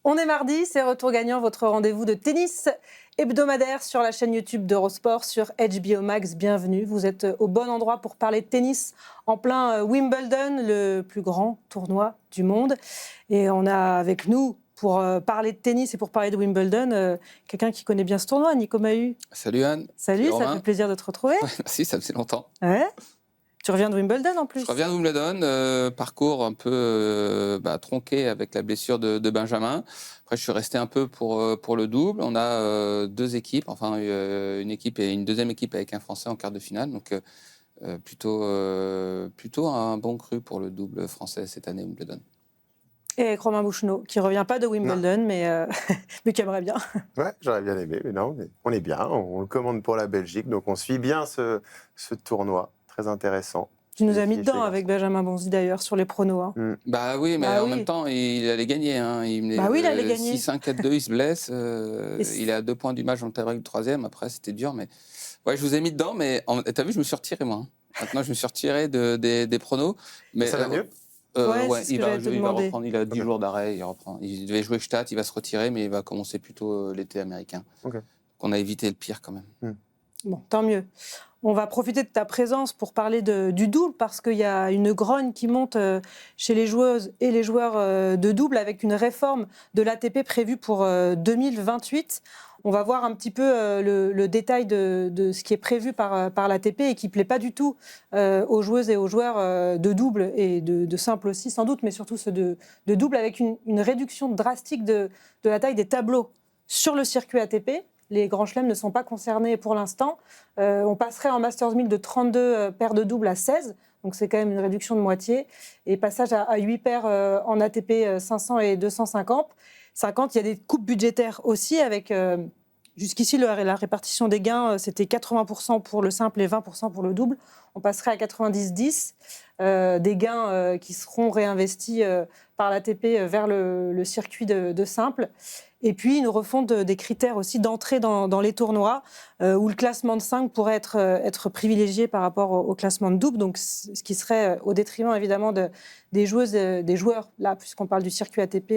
On est mardi, c'est Retour Gagnant, votre rendez-vous de tennis hebdomadaire sur la chaîne YouTube d'Eurosport, sur HBO Max. Bienvenue, vous êtes au bon endroit pour parler de tennis en plein Wimbledon, le plus grand tournoi du monde. Et on a avec nous, pour parler de tennis et pour parler de Wimbledon, quelqu'un qui connaît bien ce tournoi, Nico Mahut. Salut Anne. Salut, ça fait plaisir de te retrouver. Ouais, merci, ça faisait longtemps. Ouais. Tu reviens de Wimbledon en plus. Je reviens de Wimbledon, parcours un peu tronqué avec la blessure de Benjamin. Après, je suis resté un peu pour le double. On a deux équipes, enfin une équipe et une deuxième équipe avec un Français en quart de finale. Donc plutôt un bon cru pour le double français cette année Wimbledon. Et avec Romain Bouchenot, qui ne revient pas de Wimbledon, mais qui aimerait bien. Ouais, j'aurais bien aimé, mais non, on est bien, on le commande pour la Belgique, donc on suit bien ce tournoi, très intéressant. Tu nous as mis dedans avec Benjamin Bonzi d'ailleurs, sur les pronos. Hein. Bah oui, mais en même temps, il allait gagner. Hein. Il allait gagner. 6-1, 4-2, il se blesse. Il est à 2 points du match dans le tie-break du troisième. Après, c'était dur, mais ouais, je vous ai mis dedans, mais t'as vu, je me suis retiré, moi. Hein. Maintenant, je me suis retiré des pronos. Mais ça va mieux ouais, il va reprendre. Il a 10 jours d'arrêt, il reprend. Il devait jouer Stade, il va se retirer, mais il va commencer plutôt l'été américain. Okay. On a évité le pire quand même. Bon, tant mieux. On va profiter de ta présence pour parler du double, parce qu'il y a une grogne qui monte chez les joueuses et les joueurs de double, avec une réforme de l'ATP prévue pour 2028. On va voir un petit peu le détail de ce qui est prévu par l'ATP et qui ne plaît pas du tout aux joueuses et aux joueurs de double et de simple aussi, sans doute, mais surtout ceux de double, avec une réduction drastique de la taille des tableaux sur le circuit ATP. Les grands chelems ne sont pas concernés pour l'instant. On passerait en Masters 1000 de 32 paires de doubles à 16. Donc c'est quand même une réduction de moitié. Et passage à 8 paires en ATP 500 et 250. Il y a des coupes budgétaires aussi avec... Jusqu'ici, la répartition des gains, c'était 80% pour le simple et 20% pour le double. On passerait à 90-10, des gains qui seront réinvestis par l'ATP vers le circuit de simple. Et puis une refonte des critères aussi d'entrée dans les tournois, où le classement de 5 pourrait être privilégié par rapport au classement de double, donc ce qui serait au détriment évidemment des joueuses, des joueurs, là, puisqu'on parle du circuit ATP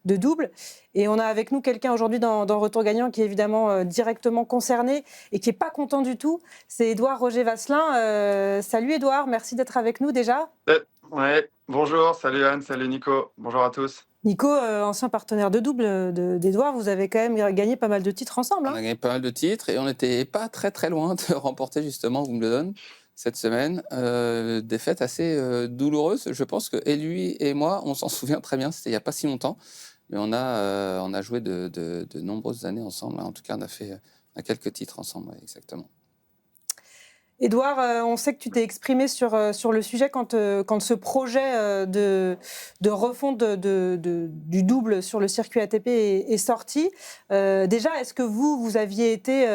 de double. Et on a avec nous quelqu'un aujourd'hui dans Retour Gagnant qui est évidemment directement concerné et qui n'est pas content du tout. C'est Édouard Roger Vasselin. Salut Édouard, merci d'être avec nous déjà. Ouais, bonjour, salut Anne, salut Nico, bonjour à tous. Nico, ancien partenaire de double d'Édouard, vous avez quand même gagné pas mal de titres ensemble. Hein. On a gagné pas mal de titres et on n'était pas très très loin de remporter justement Wimbledon cette semaine. Défaite assez douloureuse. Je pense que et lui et moi, on s'en souvient très bien, c'était il n'y a pas si longtemps. Mais on a joué de nombreuses années ensemble. En tout cas, on a quelques titres ensemble, ouais, exactement. Édouard, on sait que tu t'es exprimé sur le sujet quand ce projet de refonte du double sur le circuit ATP est sorti. Déjà, est-ce que vous aviez été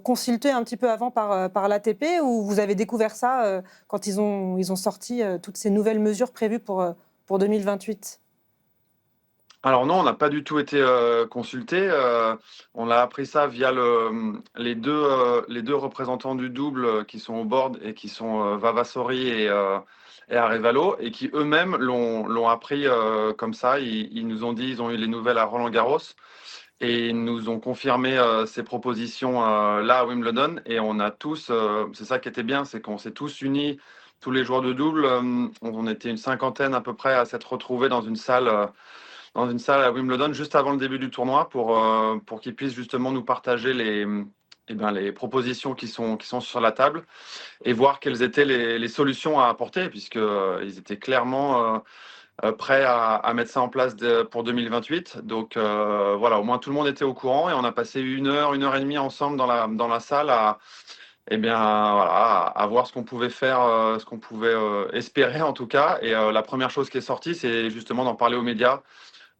consulté un petit peu avant par l'ATP ou vous avez découvert ça quand ils ont sorti toutes ces nouvelles mesures prévues pour 2028 ? Alors non, on n'a pas du tout été consulté. On a appris ça via les deux représentants du double qui sont au board et qui sont Vavasori et Arévalo, et qui eux-mêmes l'ont appris comme ça. Ils nous ont dit, ils ont eu les nouvelles à Roland-Garros et ils nous ont confirmé ces propositions là à Wimbledon. Et on a tous, c'est ça qui était bien, c'est qu'on s'est tous unis, tous les joueurs de double. On était une cinquantaine à peu près à s'être retrouvés dans une salle à Wimbledon juste avant le début du tournoi pour qu'ils puissent justement nous partager les propositions qui sont sur la table et voir quelles étaient les solutions à apporter, puisqu'ils étaient clairement prêts à mettre ça en place pour 2028. Donc voilà, au moins tout le monde était au courant et on a passé une heure et demie ensemble dans la salle à voir ce qu'on pouvait faire, ce qu'on pouvait espérer en tout cas. Et la première chose qui est sortie, c'est justement d'en parler aux médias.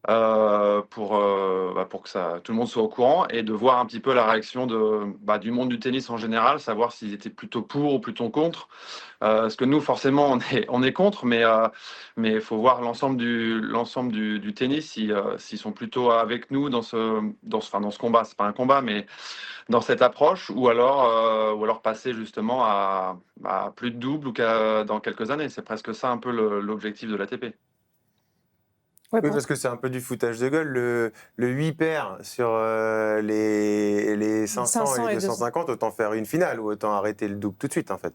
Pour que tout le monde soit au courant et de voir un petit peu la réaction du monde du tennis en général, savoir s'ils étaient plutôt pour ou plutôt contre. Parce que nous, forcément, on est contre, mais il faut voir l'ensemble du tennis, s'ils sont plutôt avec nous dans ce combat. C'est pas un combat, mais dans cette approche, ou alors passer justement à plus de double dans quelques années. C'est presque ça un peu l'objectif de l'ATP. Ouais, Oui, parce que c'est un peu du foutage de gueule. Le 8 paires sur les 500 et 500 les et 200. 250, autant faire une finale ou autant arrêter le double tout de suite, en fait.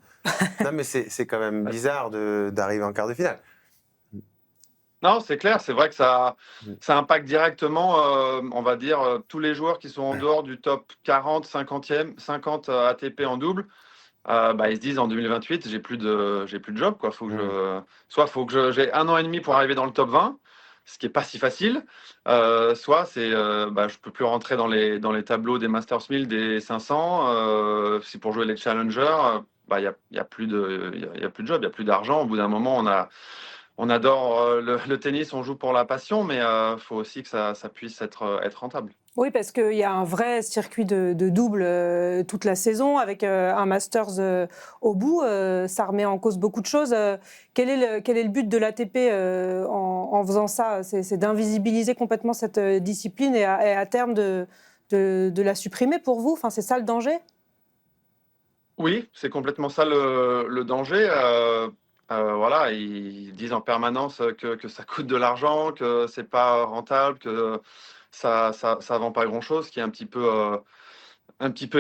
Non, mais c'est quand même bizarre d'arriver en quart de finale. Non, c'est clair, c'est vrai que Mm. ça impacte directement, on va dire, tous les joueurs qui sont en dehors du top 40, 50 ATP en double. Ils se disent en 2028, j'ai plus de job, quoi. Mm. Soit faut que j'ai 1 an et demi pour arriver dans le top 20, ce qui est pas si facile. Soit je peux plus rentrer dans les tableaux des Masters 1000, des 500. Si pour jouer les challengers, il y a plus il y a plus de job, il y a plus d'argent. Au bout d'un moment, on adore le tennis, on joue pour la passion, mais faut aussi que ça puisse être rentable. Oui, parce qu'il y a un vrai circuit de double toute la saison avec un Masters au bout. Ça remet en cause beaucoup de choses. Quel est le but de l'ATP en faisant ça? C'est d'invisibiliser complètement cette discipline et à terme de la supprimer pour vous? Enfin, c'est ça le danger? Oui, c'est complètement ça le danger. Voilà, ils disent en permanence que ça coûte de l'argent, que c'est pas rentable, que ça vend pas grand-chose, ce qui est un petit peu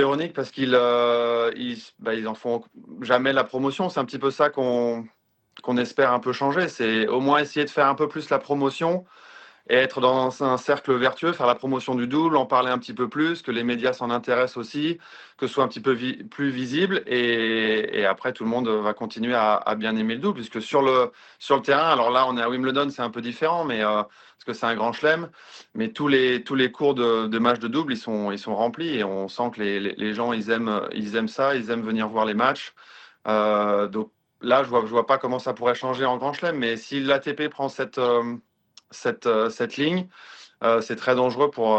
ironique parce ils en font jamais la promotion. C'est un petit peu ça qu'on espère un peu changer. C'est au moins essayer de faire un peu plus la promotion et être dans un cercle vertueux, faire la promotion du double, en parler un petit peu plus, que les médias s'en intéressent aussi, que ce soit un petit peu plus visible. Et après, tout le monde va continuer à bien aimer le double, puisque sur le terrain, alors là, on est à Wimbledon, c'est un peu différent, mais parce que c'est un grand chelem, mais tous les cours de matchs de double, ils sont remplis et on sent que les gens, ils aiment ça, ils aiment venir voir les matchs. Donc là, je vois pas comment ça pourrait changer en grand chelem, mais si l'ATP prend cette ligne, c'est très dangereux pour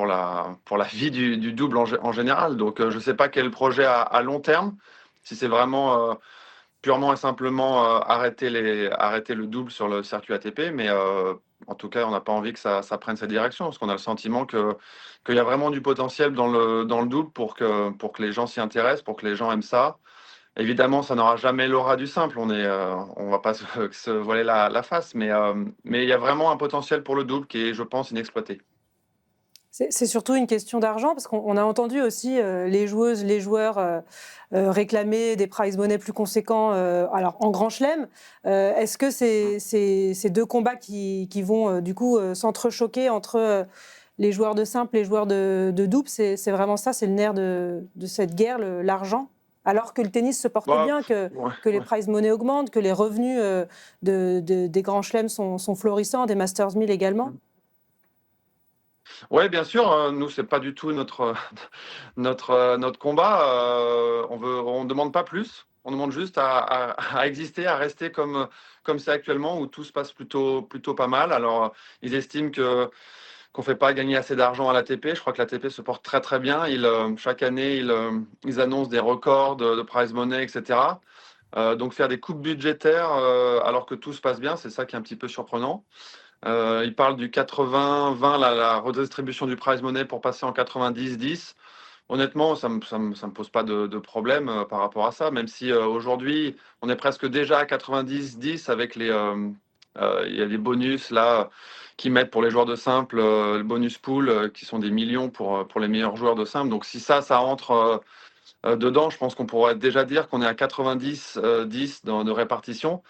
la vie du double en général. Donc, je ne sais pas quel projet à long terme, si c'est vraiment purement et simplement arrêter le double sur le circuit ATP, mais en tout cas, on n'a pas envie que ça prenne cette direction, parce qu'on a le sentiment qu'il y a vraiment du potentiel dans le double pour que les gens s'y intéressent, pour que les gens aiment ça. Évidemment, ça n'aura jamais l'aura du simple, on va pas se voiler la face, mais il y a vraiment un potentiel pour le double qui est, je pense, inexploité. C'est surtout une question d'argent, parce qu'on a entendu aussi les joueuses, les joueurs réclamer des prize money plus conséquents alors en grand chelem. Est-ce que ces deux combats qui vont du coup s'entrechoquer entre les joueurs de simple et les joueurs de double, c'est vraiment ça, c'est le nerf de cette guerre, l'argent? Alors que le tennis se porte Bah, bien, que les ouais. prize money augmentent, que les revenus des grands chelems sont florissants, des Masters 1000 également. Ouais, bien sûr, nous, c'est pas du tout notre combat. On demande pas plus. On demande juste à exister, à rester comme c'est actuellement, où tout se passe plutôt pas mal. Alors, ils estiment qu'on fait pas gagner assez d'argent à l'ATP. Je crois que l'ATP se porte très très bien. Chaque année, ils annoncent des records de prize money, etc. Donc faire des coupes budgétaires alors que tout se passe bien, c'est ça qui est un petit peu surprenant. Il parle du 80-20, la redistribution du prize money pour passer en 90-10. Honnêtement, ça me pose pas de problème par rapport à ça, même si aujourd'hui, on est presque déjà à 90-10 avec il y a des bonus là qui mettent pour les joueurs de simple, le bonus pool, qui sont des millions pour les meilleurs joueurs de simple. Donc si ça entre dedans, je pense qu'on pourrait déjà dire qu'on est à 90-10 de répartition.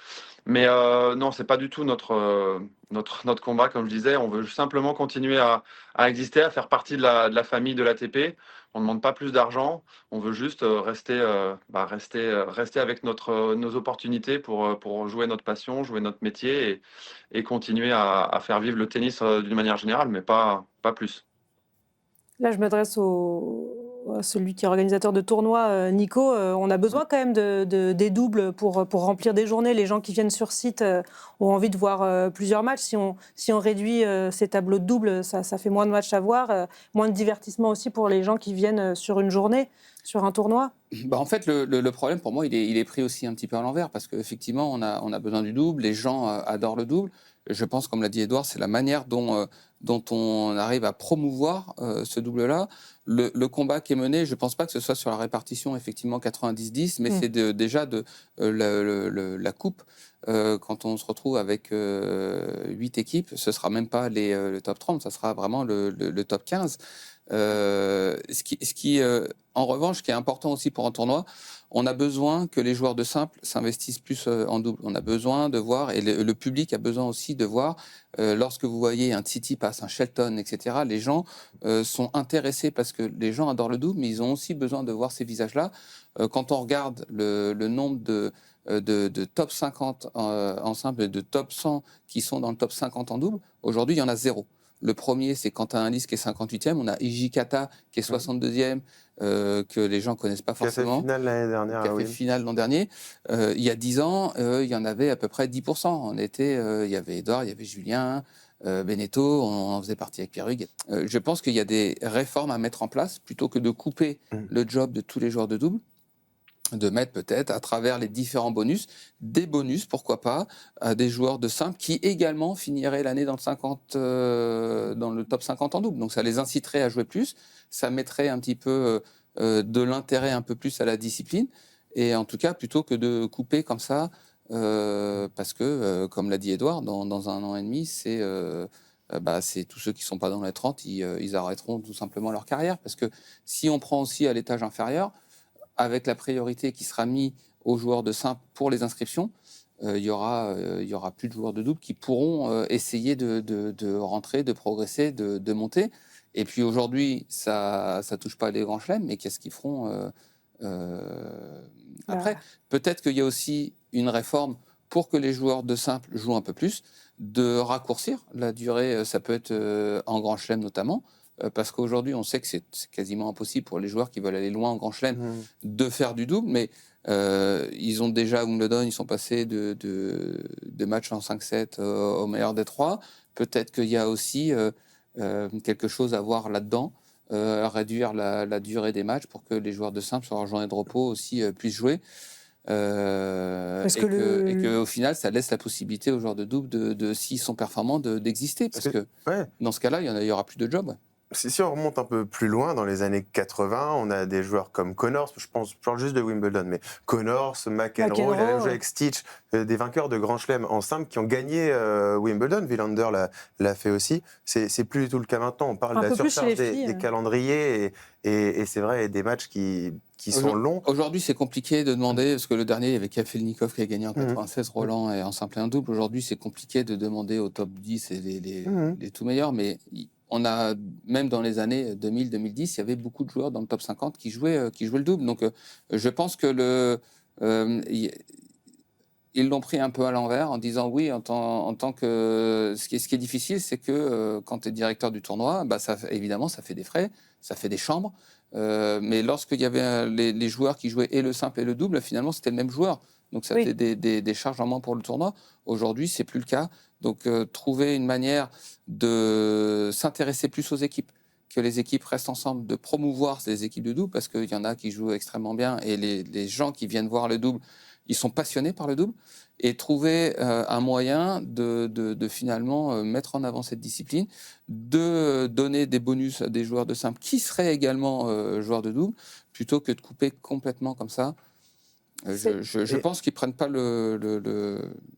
Mais non, c'est pas du tout notre combat, comme je disais. On veut simplement continuer à exister, à faire partie de la famille de l'ATP. On ne demande pas plus d'argent. On veut juste rester avec nos opportunités pour jouer notre passion, jouer notre métier et continuer à faire vivre le tennis d'une manière générale, mais pas plus. Là, je m'adresse à celui qui est organisateur de tournoi, Nico. On a besoin quand même des doubles pour remplir des journées. Les gens qui viennent sur site ont envie de voir plusieurs matchs. Si on réduit ces tableaux de doubles, ça fait moins de matchs à voir, moins de divertissement aussi pour les gens qui viennent sur une journée, sur un tournoi. En fait, le problème pour moi, il est pris aussi un petit peu à l'envers parce qu'effectivement, on a besoin du double. Les gens adorent le double. Je pense, comme l'a dit Edouard, c'est la manière dont on arrive à promouvoir ce double-là. Le combat qui est mené, je ne pense pas que ce soit sur la répartition, effectivement, 90-10, mais c'est déjà la coupe quand on se retrouve avec 8 équipes, ce ne sera même pas le top 30, ça sera vraiment le top 15. En revanche, ce qui est important aussi pour un tournoi, on a besoin que les joueurs de simple s'investissent plus en double. On a besoin de voir, et le public a besoin aussi de voir, lorsque vous voyez un Tsitsipas, un Shelton, etc., les gens sont intéressés parce que les gens adorent le double, mais ils ont aussi besoin de voir ces visages-là. Quand on regarde le nombre de top 50 en simple et de top 100 qui sont dans le top 50 en double, aujourd'hui, il y en a 0. Le premier, c'est Quentin Halys qui est 58e. On a Hijikata qui est 62e, que les gens ne connaissent pas forcément. Qui a fait finale l'année dernière. Qui a fait finale l'an dernier. Il y a 10 ans, il y en avait à peu près 10%. Il y avait Edouard, il y avait Julien, Beneteau, on en faisait partie avec Pierre Hugues. Je pense qu'il y a des réformes à mettre en place plutôt que de couper le job de tous les joueurs de double, de mettre peut-être à travers les différents bonus, des bonus, pourquoi pas, à des joueurs de simple qui également finiraient l'année dans le top 50 en double. Donc ça les inciterait à jouer plus, ça mettrait un petit peu de l'intérêt un peu plus à la discipline, et en tout cas, plutôt que de couper comme ça, parce que, comme l'a dit Edouard, dans 1 an et demi, c'est tous ceux qui ne sont pas dans les 30, ils arrêteront tout simplement leur carrière, parce que si on prend aussi à l'étage inférieur, avec la priorité qui sera mise aux joueurs de simple pour les inscriptions, il y aura plus de joueurs de double qui pourront essayer de rentrer, de progresser, de monter. Et puis aujourd'hui, ça touche pas les grands chelems, mais qu'est-ce qu'ils feront après? Peut-être qu'il y a aussi une réforme pour que les joueurs de simple jouent un peu plus, de raccourcir la durée, ça peut être en grand chelem notamment, parce qu'aujourd'hui, on sait que c'est quasiment impossible pour les joueurs qui veulent aller loin en grand chelem de faire du double, mais ils ont déjà à Wimbledon, ils sont passés de matchs en 5-7 au meilleur des 3. Peut-être qu'il y a aussi quelque chose à voir là-dedans, réduire la durée des matchs pour que les joueurs de simple sur leur journée de repos aussi puissent jouer. Et qu'au final, ça laisse la possibilité aux joueurs de double, s'ils sont performants, d'exister. Parce que dans ce cas-là, il n'y aura plus de job. Si on remonte un peu plus loin, dans les années 80, on a des joueurs comme Connors, je parle juste de Wimbledon, mais Connors, McEnroe, il a même joué avec Stitch, des vainqueurs de Grand Chelem en simple qui ont gagné Wimbledon. Wilander l'a fait aussi. C'est plus du tout le cas maintenant. On parle de la surcharge des calendriers et c'est vrai, des matchs qui sont longs. Aujourd'hui, c'est compliqué de demander, parce que le dernier, il y avait Kafelnikov qui a gagné en 96, Roland et en simple et en double. Aujourd'hui, c'est compliqué de demander au top 10 et les tout meilleurs, mais on a, même dans les années 2000-2010, il y avait beaucoup de joueurs dans le top 50 qui jouaient le double. Donc, je pense que ils l'ont pris un peu à l'envers en disant oui, en tant que... Ce qui est difficile, c'est que quand tu es directeur du tournoi, évidemment, ça fait des frais, ça fait des chambres. Mais lorsqu'il y avait les joueurs qui jouaient et le simple et le double, finalement, c'était le même joueur. Donc, ça fait des charges en moins pour le tournoi. Aujourd'hui, c'est plus le cas. Donc, trouver une manière de s'intéresser plus aux équipes, que les équipes restent ensemble, de promouvoir ces équipes de double, parce qu'il y en a qui jouent extrêmement bien, et les gens qui viennent voir le double, ils sont passionnés par le double, et trouver un moyen de finalement mettre en avant cette discipline, de donner des bonus à des joueurs de simple qui seraient également joueurs de double, plutôt que de couper complètement comme ça. Je pense qu'ils ne prennent pas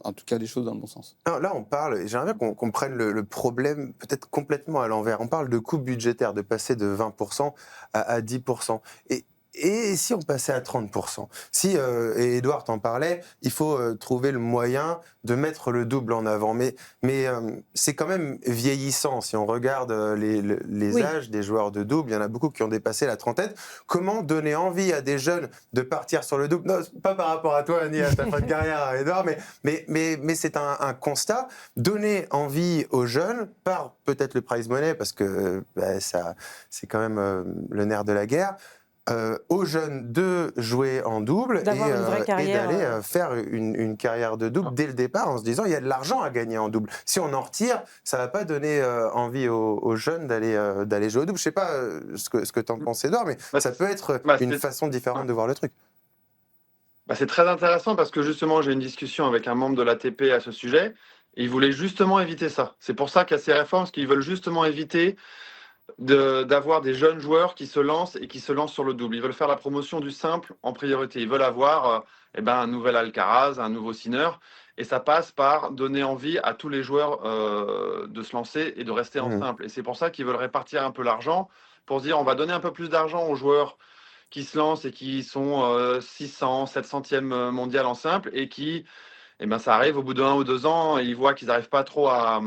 en tout cas les choses dans le bon sens. Alors là, on parle, j'aimerais bien qu'on prenne le problème peut-être complètement à l'envers. On parle de coupes budgétaires, de passer de 20% à 10%. Et si on passait à 30%? Et Edouard t'en parlait, il faut trouver le moyen de mettre le double en avant. Mais c'est quand même vieillissant. Si on regarde les âges des joueurs de double, il y en a beaucoup qui ont dépassé la trentaine. Comment donner envie à des jeunes de partir sur le double? Non, pas par rapport à toi, ni à ta fin de carrière, Edouard, mais c'est un constat. Donner envie aux jeunes par peut-être le prize money, parce que ça, c'est quand même le nerf de la guerre. Aux jeunes de jouer en double et d'aller faire une carrière de double dès le départ en se disant il y a de l'argent à gagner en double. Si on en retire, ça ne va pas donner envie aux jeunes d'aller jouer au double. Je ne sais pas ce que tu en penses, Edouard, mais ça peut être une façon différente de voir le truc. C'est très intéressant parce que justement, j'ai une discussion avec un membre de l'ATP à ce sujet et ils voulaient justement éviter ça. C'est pour ça qu'il y a ces réformes, parce qu'ils veulent justement éviter d'avoir des jeunes joueurs qui se lancent sur le double. Ils veulent faire la promotion du simple en priorité. Ils veulent avoir un nouvel Alcaraz, un nouveau Sinner. Et ça passe par donner envie à tous les joueurs de se lancer et de rester en simple. Et c'est pour ça qu'ils veulent répartir un peu l'argent, pour se dire on va donner un peu plus d'argent aux joueurs qui se lancent et qui sont 600, 700e mondial en simple et qui, eh ben, ça arrive au bout de 1 ou 2 ans, ils voient qu'ils n'arrivent pas trop à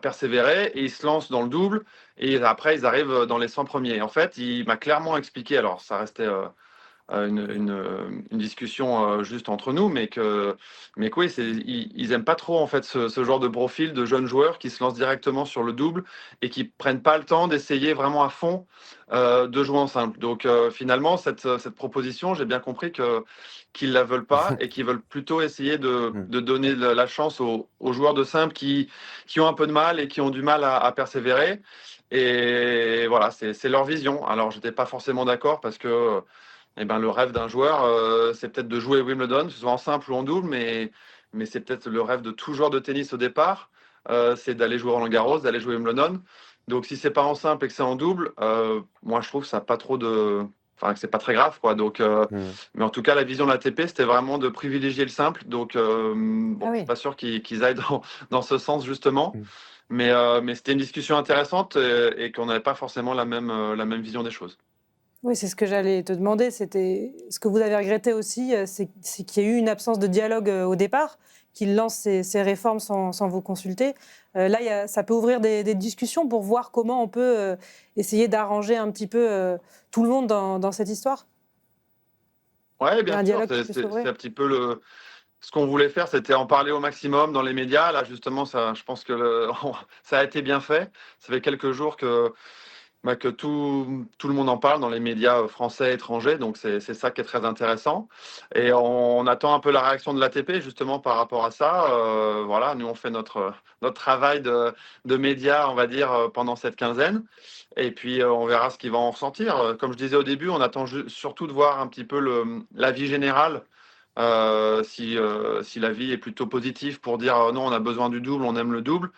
persévérer et ils se lancent dans le double et après ils arrivent dans les 100 premiers. En fait, il m'a clairement expliqué, alors ça restait une discussion juste entre nous, mais que oui, ils aiment pas trop en fait ce genre de profil de jeunes joueurs qui se lancent directement sur le double et qui prennent pas le temps d'essayer vraiment à fond de jouer en simple. Donc finalement, cette proposition, j'ai bien compris qu'ils la veulent pas et qu'ils veulent plutôt essayer de donner la chance aux joueurs de simple qui ont un peu de mal et qui ont du mal à persévérer. Et voilà, c'est leur vision. Alors, j'étais pas forcément d'accord parce que eh ben, le rêve d'un joueur, c'est peut-être de jouer Wimbledon, que ce soit en simple ou en double, mais c'est peut-être le rêve de tout joueur de tennis au départ, c'est d'aller jouer Roland-Garros, d'aller jouer Wimbledon. Donc si c'est pas en simple et que c'est en double, moi je trouve que ça a pas trop de, enfin que c'est pas très grave quoi. Donc, mais en tout cas la vision de l'ATP c'était vraiment de privilégier le simple. Donc bon, je suis pas sûr qu'ils aillent dans ce sens justement. Mais c'était une discussion intéressante et qu'on n'avait pas forcément la même vision des choses. Oui, c'est ce que j'allais te demander. C'était ce que vous avez regretté aussi, c'est qu'il y a eu une absence de dialogue au départ, qu'il lance ces réformes sans vous consulter. Là, ça peut ouvrir des discussions pour voir comment on peut essayer d'arranger un petit peu tout le monde dans cette histoire. Oui, bien sûr. C'est un petit peu ce qu'on voulait faire, c'était en parler au maximum dans les médias. Là, justement, je pense que ça a été bien fait. Ça fait quelques jours que tout le monde en parle dans les médias français et étrangers, donc c'est ça qui est très intéressant. Et on attend un peu la réaction de l'ATP justement par rapport à ça. Voilà, nous on fait notre travail de médias, on va dire, pendant cette quinzaine. Et puis on verra ce qu'ils vont en ressentir. Comme je disais au début, on attend surtout de voir un petit peu l'avis général. Si l'avis est plutôt positif pour dire non, on a besoin du double, on aime le double,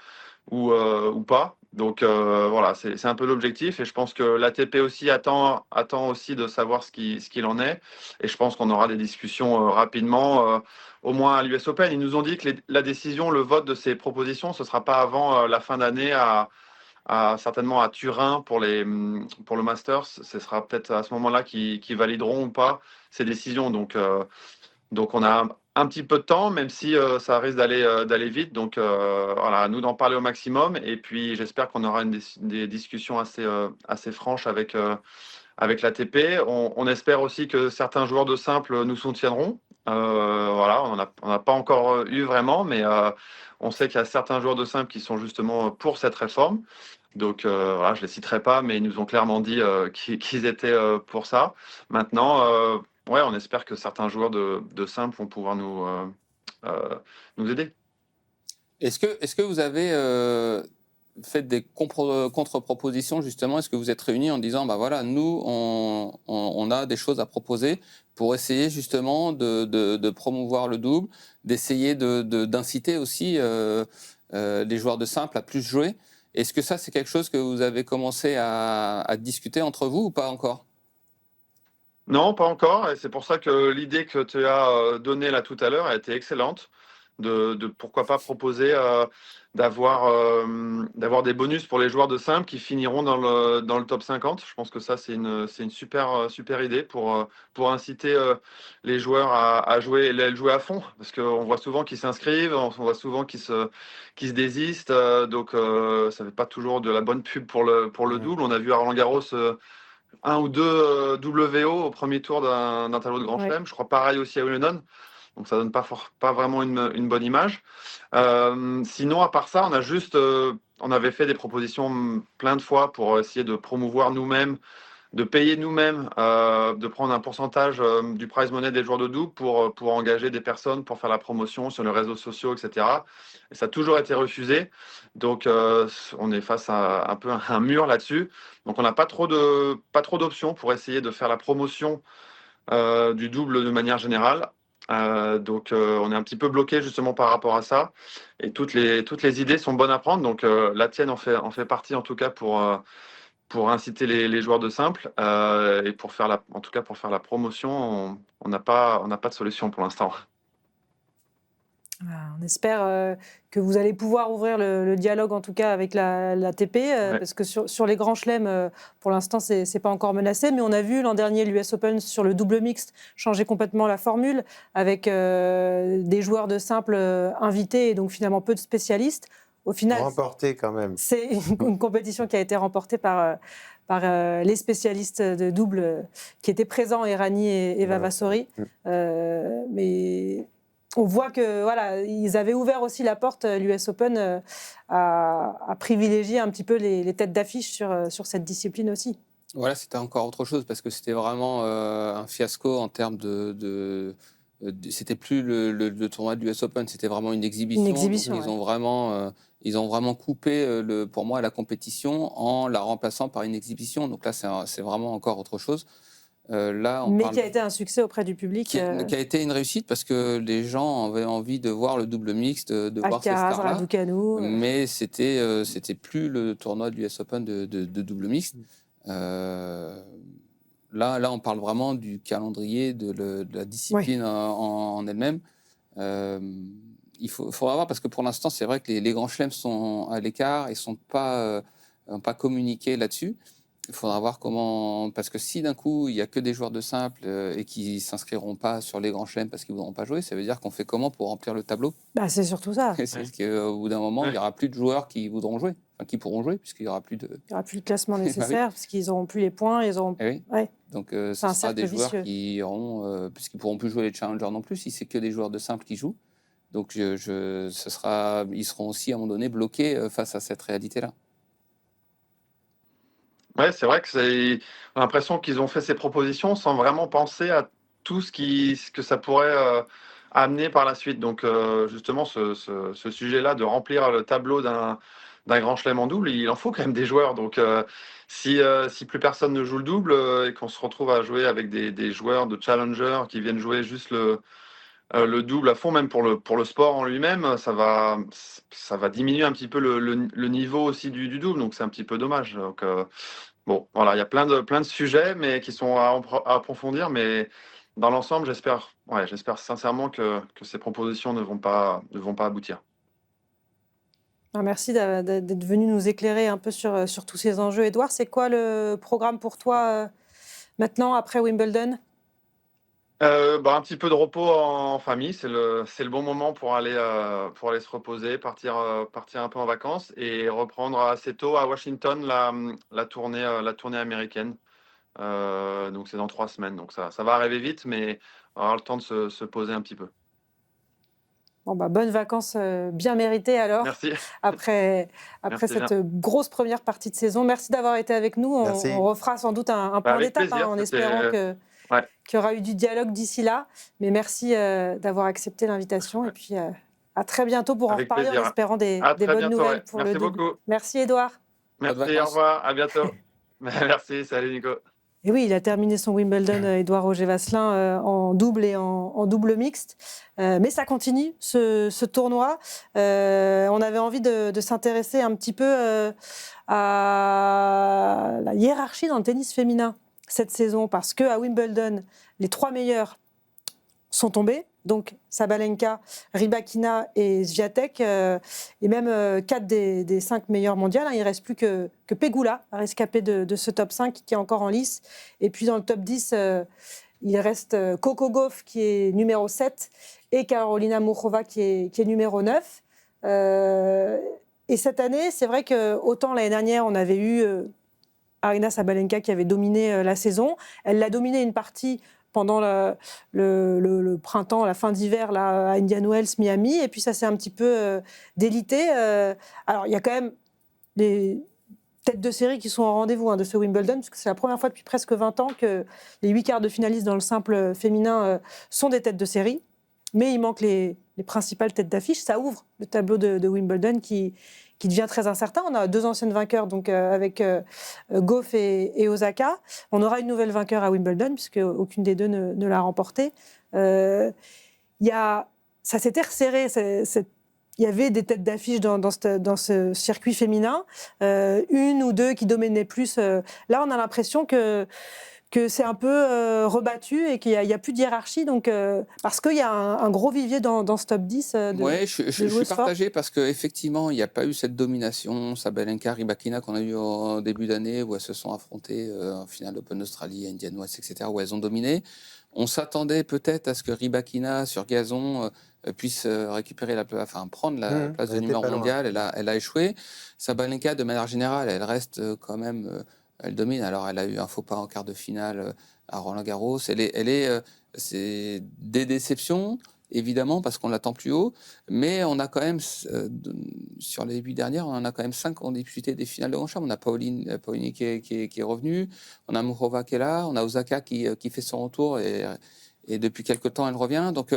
ou pas. Donc voilà, c'est un peu l'objectif et je pense que l'ATP aussi attend aussi de savoir ce qu'il en est et je pense qu'on aura des discussions rapidement, au moins à l'US Open. Ils nous ont dit que la décision, le vote de ces propositions, ce ne sera pas avant la fin d'année certainement à Turin pour le Masters. Ce sera peut-être à ce moment-là qu'ils valideront ou pas ces décisions. Donc on a un petit peu de temps, même si ça risque d'aller vite. Donc voilà, à nous d'en parler au maximum. Et puis j'espère qu'on aura des discussions assez franches avec l'ATP. On espère aussi que certains joueurs de simple nous soutiendront. Voilà, on n'a pas encore eu vraiment, mais on sait qu'il y a certains joueurs de simple qui sont justement pour cette réforme. Donc voilà, je ne les citerai pas, mais ils nous ont clairement dit qu'ils étaient pour ça. Maintenant, ouais, on espère que certains joueurs de simple vont pouvoir nous aider. Est-ce que vous avez fait des contre-propositions justement? Est-ce que vous êtes réunis en disant, bah voilà, nous, on a des choses à proposer pour essayer justement de promouvoir le double, d'essayer d'inciter aussi les joueurs de simple à plus jouer? Est-ce que ça, c'est quelque chose que vous avez commencé à discuter entre vous ou pas encore? Non, pas encore. Et c'est pour ça que l'idée que tu as donnée là tout à l'heure a été excellente. De pourquoi pas proposer d'avoir des bonus pour les joueurs de simple qui finiront dans le top 50. Je pense que ça, c'est une super idée pour inciter les joueurs à jouer à fond. Parce qu'on voit souvent qu'ils s'inscrivent, on voit souvent qu'ils se désistent. Donc, ça ne fait pas toujours de la bonne pub pour le double. On a vu à Roland-Garros un ou deux WO au premier tour d'un tableau de Grand Chelem. Je crois pareil aussi à Wimbledon. Donc ça donne pas vraiment une bonne image. Sinon, à part ça, on avait fait des propositions plein de fois pour essayer de promouvoir nous-mêmes, de payer nous-mêmes, de prendre un pourcentage du prize money des joueurs de double pour engager des personnes, pour faire la promotion sur les réseaux sociaux, etc. Et ça a toujours été refusé. Donc, on est face à un peu un mur là-dessus. Donc, on n'a pas trop d'options pour essayer de faire la promotion du double de manière générale. Donc, on est un petit peu bloqué justement par rapport à ça. Et toutes les idées sont bonnes à prendre. Donc, la tienne en fait partie en tout cas pour inciter les joueurs de simple et pour faire la promotion. On n'a pas de solution pour l'instant. On espère que vous allez pouvoir ouvrir le dialogue, en tout cas avec l'ATP, parce que sur les grands chelems, pour l'instant, c'est pas encore menacé. Mais on a vu l'an dernier l'US Open sur le double mixte changer complètement la formule, avec des joueurs de simple invités et donc finalement peu de spécialistes. Au final, remporté quand même. C'est une compétition qui a été remportée par les spécialistes de double qui étaient présents, Errani et Vavasori. Mais on voit que voilà, ils avaient ouvert aussi la porte, l'US Open, à privilégier un petit peu les têtes d'affiche sur cette discipline aussi. Voilà, c'était encore autre chose parce que c'était vraiment un fiasco en termes c'était plus le tournoi de l'US Open, c'était vraiment une exhibition. Donc, ils ont vraiment coupé, pour moi, la compétition en la remplaçant par une exhibition. Donc là, c'est vraiment encore autre chose. Qui a été un succès auprès du public. Qui a été une réussite parce que les gens avaient envie de voir le double mixte, de voir ces stars-là. Raducanu, mais c'était plus le tournoi de l'US Open de double mixte. Là, on parle vraiment du calendrier, de la discipline en elle-même. Il faudra voir, parce que pour l'instant, c'est vrai que les grands chelems sont à l'écart et n'ont pas communiqué là-dessus. Il faudra voir comment... Parce que si d'un coup, il n'y a que des joueurs de simple et qui ne s'inscriront pas sur les grands chelems parce qu'ils ne voudront pas jouer, ça veut dire qu'on fait comment pour remplir le tableau ? C'est surtout ça. C'est qu'au bout d'un moment, il n'y aura plus de joueurs qui voudront jouer, qui pourront jouer, puisqu'il n'y aura plus de... Il n'y aura plus de classement nécessaire, parce qu'ils n'auront plus les points. Donc, ce sera des joueurs qui iront... puisqu'ils ne pourront plus jouer les challengers non plus, si c'est que des joueurs de simple qui jouent. Donc, ils seront aussi, à un moment donné, bloqués face à cette réalité-là. Ouais, c'est vrai que j'ai l'impression qu'ils ont fait ces propositions sans vraiment penser à tout ce que ça pourrait amener par la suite. Donc, justement, ce sujet-là de remplir le tableau d'un grand chelem en double, il en faut quand même des joueurs. Donc, si plus personne ne joue le double et qu'on se retrouve à jouer avec des joueurs de challenger qui viennent jouer juste le double à fond, même pour le sport en lui-même, ça va diminuer un petit peu le niveau aussi du double. Donc, c'est un petit peu dommage. Donc, bon, voilà, il y a plein de sujets mais qui sont à approfondir, mais dans l'ensemble, j'espère sincèrement que ces propositions ne vont pas aboutir. Merci d'être venu nous éclairer un peu sur tous ces enjeux. Édouard, c'est quoi le programme pour toi maintenant, après Wimbledon ? Un petit peu de repos en famille, c'est le bon moment pour aller se reposer, partir un peu en vacances et reprendre assez tôt à Washington la tournée américaine. Donc c'est dans 3 semaines, donc ça va arriver vite, mais on aura le temps de se poser un petit peu. Bonnes vacances bien méritées alors. Merci. Après cette grosse première partie de saison. Merci d'avoir été avec nous. On refera sans doute un point d'étape en espérant qu'il y aura eu du dialogue d'ici là. Mais merci d'avoir accepté l'invitation. Et puis à très bientôt pour en reparler en espérant des bonnes nouvelles pour le double. Beaucoup. Merci Édouard. Merci, au revoir, à bientôt. Merci, salut Nico. Et oui, il a terminé son Wimbledon, Édouard Roger-Vasselin, en double et en double mixte. Mais ça continue, ce tournoi. On avait envie de s'intéresser un petit peu à la hiérarchie dans le tennis féminin cette saison, parce qu'à Wimbledon, les 3 meilleurs sont tombés. Donc Sabalenka, Rybakina et Swiatek, et même 4 des 5 meilleurs mondiales. Il ne reste plus que Pegula à rescaper de ce top 5 qui est encore en lice. Et puis dans le top 10, il reste Coco Gauff qui est numéro 7 et Karolina Muchova qui est numéro 9. Et cette année, c'est vrai que autant l'année dernière, on avait eu Aryna Sabalenka qui avait dominé la saison. Elle l'a dominé une partie pendant le printemps, la fin d'hiver, là, à Indian Wells, Miami. Et puis ça s'est un petit peu délité. Alors, il y a quand même des têtes de série qui sont au rendez-vous de ce Wimbledon, parce que c'est la première fois depuis presque 20 ans que les 8 quarts de finalistes dans le simple féminin sont des têtes de série. Mais il manque les principales têtes d'affiche. Ça ouvre le tableau de Wimbledon qui devient très incertain. On a 2 anciennes vainqueurs, donc avec Gauff et Osaka. On aura une nouvelle vainqueur à Wimbledon, puisque aucune des deux ne l'a remporté. Ça s'était resserré. Il y avait des têtes d'affiche dans ce circuit féminin, 1 ou 2 qui dominaient plus. Là, on a l'impression que que c'est un peu rebattu et qu'il n'y a plus de hiérarchie, donc, parce qu'il y a un gros vivier dans ce top 10 Ouais, je suis joueuses partagé parce qu'effectivement, il n'y a pas eu cette domination, Sabalenka, Rybakina qu'on a eu en début d'année, où elles se sont affrontées en finale d'Open Australie, Indian Wells, etc., où elles ont dominé. On s'attendait peut-être à ce que Rybakina, sur gazon, puisse récupérer prendre la place de Elle était numéro pas loin. mondial. Elle a échoué. Sabalenka, de manière générale, elle reste quand même... elle domine. Alors, elle a eu un faux pas en quart de finale à Roland-Garros. C'est des déceptions, évidemment, parce qu'on l'attend plus haut. Mais on a quand même, sur les 8 dernières, on en a quand même 5 qui ont disputé des finales de Grand Chelem. On a Paolini qui est revenu, on a Muchova qui est là, on a Osaka qui fait son retour et depuis quelque temps elle revient. Donc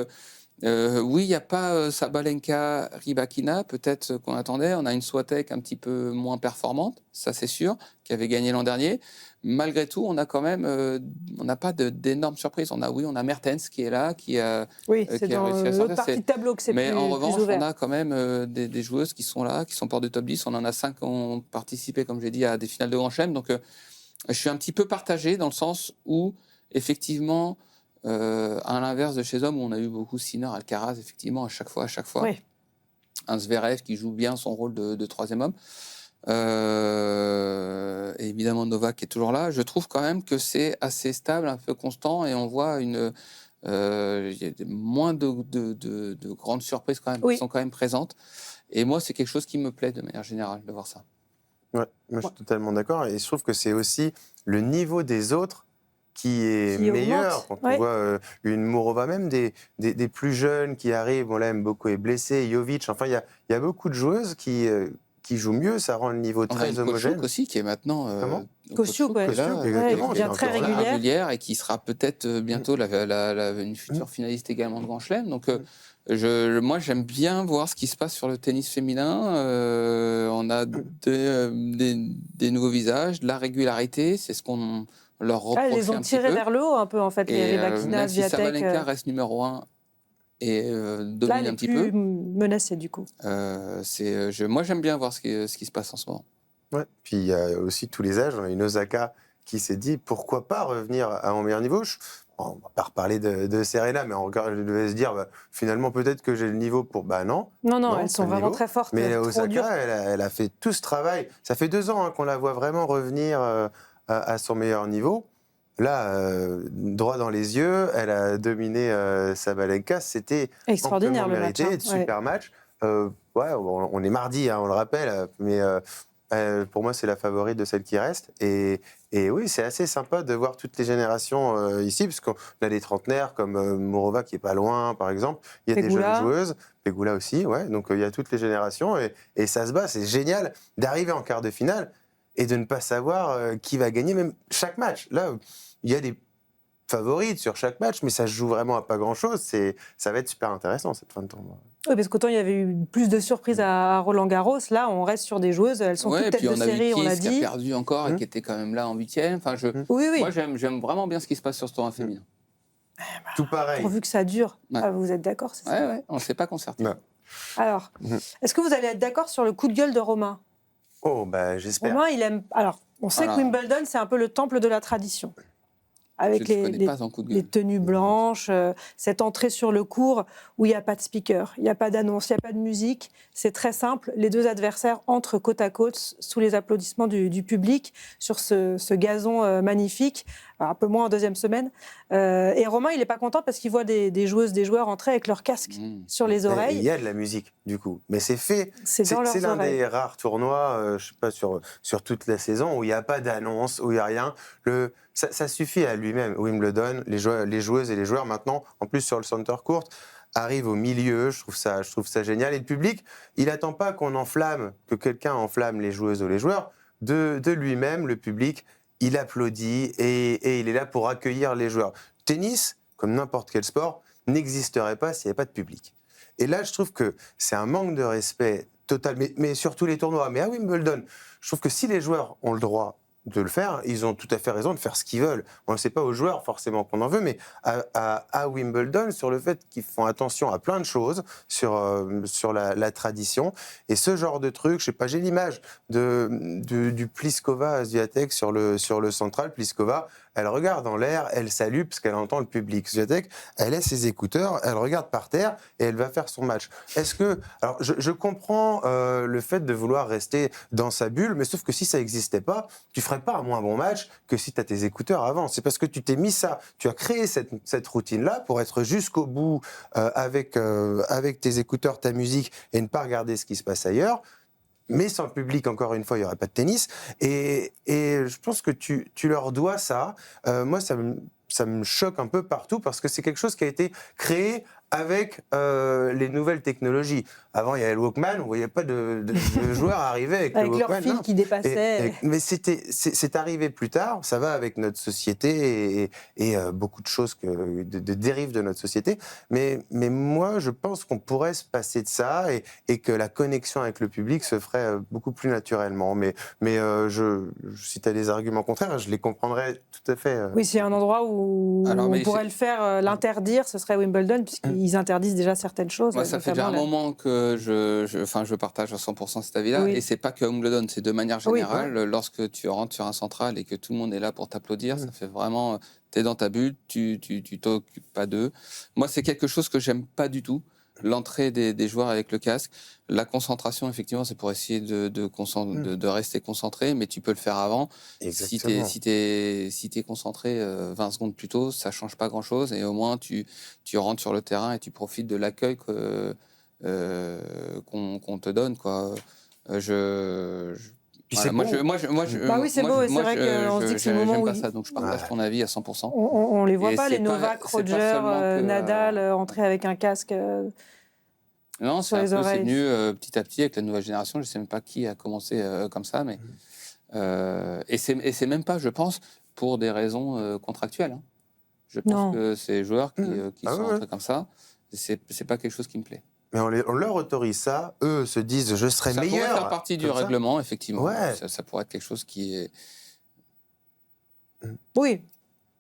oui, il n'y a pas Sabalenka, Rybakina, peut-être qu'on attendait. On a une Swiatek un petit peu moins performante, ça c'est sûr, qui avait gagné l'an dernier. Malgré tout, on a quand même, on n'a pas d'énormes surprises. On a Mertens qui est là, Oui, c'est qui a dans réussi à l'autre sortir. partie de tableau que c'est Mais en plus revanche, ouvert. on a quand même des joueuses qui sont là, qui sont hors du top 10. On en a 5 qui ont participé, comme j'ai dit, à des finales de Grand Chelem. Donc, je suis un petit peu partagé dans le sens où, effectivement, à l'inverse de chez les hommes, où on a eu beaucoup Sinner, Alcaraz, effectivement, à chaque fois. Oui. Un Zverev qui joue bien son rôle de troisième homme. Et évidemment, Novak qui est toujours là. Je trouve quand même que c'est assez stable, un peu constant, et on voit il y a moins de grandes surprises quand même qui sont quand même présentes. Et moi, c'est quelque chose qui me plaît de manière générale de voir ça. Ouais, moi je suis totalement d'accord. Et je trouve que c'est aussi le niveau des autres qui est meilleur. Augmente. Quand on voit une Mourova, même des plus jeunes qui arrivent, bon là, Mboko est blessé, Jovic, enfin il y a beaucoup de joueuses qui jouent mieux, ça rend le niveau très homogène. Kostiuk aussi qui est maintenant Kostiuk, exactement, qui vient très régulière et qui sera peut-être bientôt une future finaliste également de Grand Chelem. Donc moi j'aime bien voir ce qui se passe sur le tennis féminin. On a des nouveaux visages, de la régularité, c'est ce qu'on leur reproche un petit peu. Ils ont tiré vers le haut un peu en fait, les Rybakina, même si Swiatek. Sabalenka reste numéro 1 et domine un petit peu. Menacée du coup. Moi j'aime bien voir ce qui se passe en ce moment. Ouais. Puis il y a aussi tous les âges. On a une Osaka qui s'est dit pourquoi pas revenir à mon meilleur niveau. On va pas reparler de Serena, mais je devais se dire finalement peut-être que j'ai le niveau pour. Non, elles sont vraiment très fortes. Mais trop Osaka, dures. elle a fait tout ce travail. Ça fait 2 ans qu'on la voit vraiment revenir à son meilleur niveau. Là, droit dans les yeux, elle a dominé Sabalenka. C'était extraordinaire le mérité, match. super match. On est mardi, on le rappelle, mais pour moi, c'est la favorite de celle qui reste. Et oui, c'est assez sympa de voir toutes les générations ici, parce qu'on a des trentenaires comme Mourova qui est pas loin, par exemple. Il y a Pegula. des jeunes joueuses, Pegula aussi, ouais. Donc il y a toutes les générations et ça se bat. C'est génial d'arriver en quart de finale et de ne pas savoir qui va gagner même chaque match. Là, il y a des favorites sur chaque match, mais ça se joue vraiment à pas grand-chose. Ça va être super intéressant cette fin de tournoi. Oui, parce qu'autant il y avait eu plus de surprises à Roland-Garros, là on reste sur des joueuses, elles sont toutes têtes de série, on l'a dit. Qui a perdu encore et qui était quand même là en 8e. Enfin, Oui. Moi j'aime vraiment bien ce qui se passe sur ce tournoi féminin. Tout pareil. Pourvu que ça dure. Ouais. Vous êtes d'accord, c'est ça? Ouais, on ne s'est pas concerté. Non. Alors, est-ce que vous allez être d'accord sur le coup de gueule de Romain? Oh, j'espère. Romain, il aime. Alors, on sait que Wimbledon, c'est un peu le temple de la tradition. Avec les tenues blanches, cette entrée sur le court où il n'y a pas de speaker, il n'y a pas d'annonce, il n'y a pas de musique. C'est très simple. Les deux adversaires entrent côte à côte sous les applaudissements du public sur ce gazon magnifique, un peu moins en deuxième semaine. Et Romain, il n'est pas content parce qu'il voit des joueuses, des joueurs entrer avec leur casque sur les oreilles. Il y a de la musique, du coup. Mais c'est fait. C'est l'un des rares tournois, je ne sais pas, sur toute la saison où il n'y a pas d'annonce, où il n'y a rien. Ça suffit à lui-même. Wimbledon, les joueuses et les joueurs maintenant, en plus sur le center court, arrivent au milieu. Je trouve ça génial. Et le public, il n'attend pas que quelqu'un enflamme les joueuses ou les joueurs. De lui-même, le public, il applaudit et il est là pour accueillir les joueurs. Tennis, comme n'importe quel sport, n'existerait pas s'il n'y avait pas de public. Et là, je trouve que c'est un manque de respect total, mais sur tous les tournois. Mais à Wimbledon, je trouve que si les joueurs ont le droit de le faire, ils ont tout à fait raison de faire ce qu'ils veulent. On ne sait pas aux joueurs forcément qu'on en veut, mais à Wimbledon, sur le fait qu'ils font attention à plein de choses, sur la tradition. Et ce genre de truc, je sais pas, j'ai l'image du Pliskova à Swiatek sur le central. Pliskova, elle regarde en l'air, elle salue parce qu'elle entend le public. Swiatek, elle a ses écouteurs, elle regarde par terre et elle va faire son match. Alors, je comprends le fait de vouloir rester dans sa bulle, mais sauf que si ça n'existait pas, tu ferais pas un moins bon match que si tu as tes écouteurs avant. C'est parce que tu t'es mis ça, tu as créé cette routine-là pour être jusqu'au bout avec tes écouteurs, ta musique et ne pas regarder ce qui se passe ailleurs. Mais sans le public, encore une fois, il n'y aurait pas de tennis. Et je pense que tu leur dois ça. Moi, ça me choque un peu partout parce que c'est quelque chose qui a été créé avec les nouvelles technologies. Avant, il y avait le Walkman, on ne voyait pas de joueurs arriver avec le Walkman. Avec leur fil qui dépassait. Mais c'est arrivé plus tard, ça va avec notre société et beaucoup de choses de dérives de notre société. Mais moi, je pense qu'on pourrait se passer de ça et que la connexion avec le public se ferait beaucoup plus naturellement. Mais si tu as des arguments contraires, je les comprendrais tout à fait. Oui, c'est un endroit où on pourrait le faire, l'interdire, ce serait Wimbledon, puisqu'ils interdisent déjà certaines choses. Moi, ça fait déjà un moment que je partage à 100% cet avis-là. Oui. Et c'est pas que Wimbledon, c'est de manière générale. Oui. Lorsque tu rentres sur un central et que tout le monde est là pour t'applaudir, ça fait vraiment... T'es dans ta bulle, tu t'occupes pas d'eux. Moi, c'est quelque chose que j'aime pas du tout. L'entrée des joueurs avec le casque. La concentration, effectivement, c'est pour essayer de rester concentré, mais tu peux le faire avant. Exactement. Si t'es concentré 20 secondes plus tôt, ça change pas grand-chose. Et au moins, tu rentres sur le terrain et tu profites de l'accueil qu'on te donne, quoi. Oui, c'est beau, c'est vrai qu'on se dit que c'est le moment où... J'aime pas ça, donc je partage ton avis à 100%. On les voit pas, les Novak, Roger, Nadal, entrer avec un casque non, sur les oreilles. C'est venu petit à petit avec la nouvelle génération. Je sais même pas qui a commencé comme ça, mais... et c'est même pas, je pense, pour des raisons contractuelles. Hein. Je pense que c'est les joueurs qui sont entrés comme ça. C'est pas quelque chose qui me plaît. Mais on leur autorise ça, eux se disent je serai meilleur. Ça pourrait faire partie du règlement, effectivement. Ouais. Ça pourrait être quelque chose qui est... Oui,